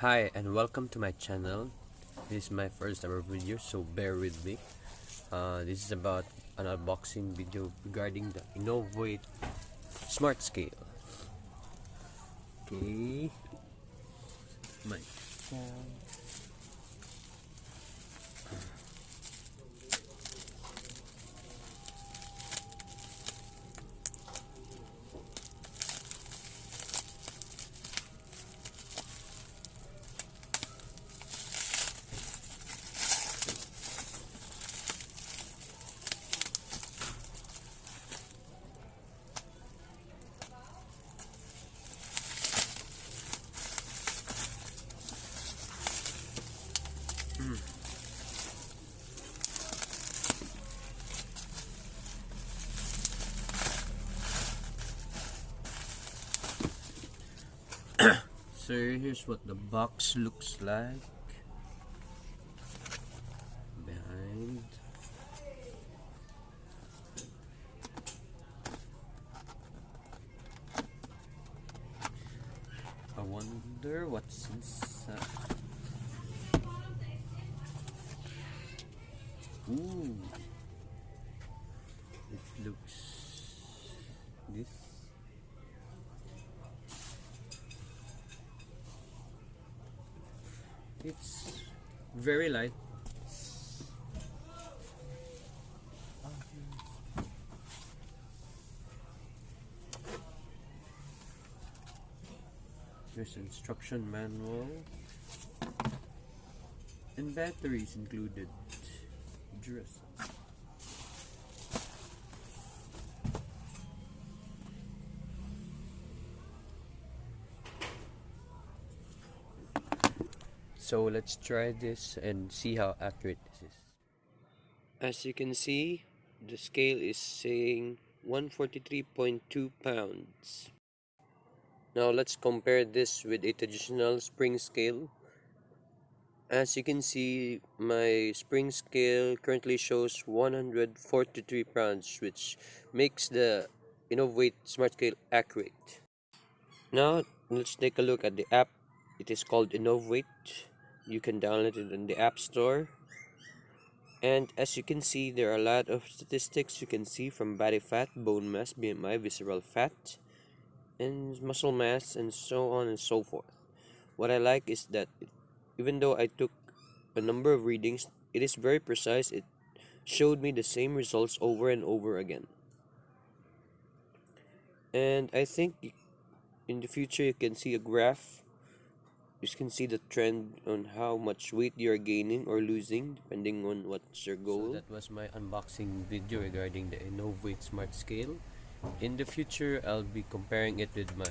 Hi and welcome to my channel. This is my first ever video, so bear with me. This is about an unboxing video regarding the Innovweight Smart Scale. Okay, my phone. So here's what the box looks like behind. I wonder what's inside. Ooh, it looks this. It's very light. There's instruction manual and batteries included. Dress. So let's try this and see how accurate this is. As you can see, the scale is saying 143.2 pounds. Now let's compare this with a traditional spring scale. As you can see, my spring scale currently shows 143 pounds, which makes the Innovweight Smart Scale accurate. Now let's take a look at the app. It is called Innovate. You can download it in the App Store. And as you can see, there are a lot of statistics you can see, from body fat, bone mass, BMI, visceral fat, and muscle mass, and so on and so forth. What I like is that even though I took a number of readings, it is very precise. It showed me the same results over and over again. And I think in the future you can see a graph. You can see the trend on how much weight you're gaining or losing depending on what's your goal. So that was my unboxing video regarding the Innovweight Smart Scale. In the future, I'll be comparing it with my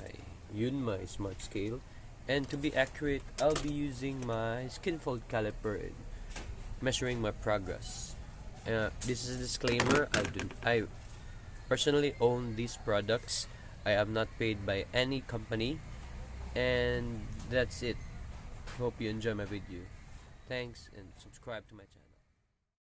Untitled Smart Scale. And to be accurate, I'll be using my skin fold caliper in measuring my progress. This is a disclaimer. I personally own these products. I am not paid by any company. And that's it. Hope you enjoy my video. Thanks and subscribe to my channel.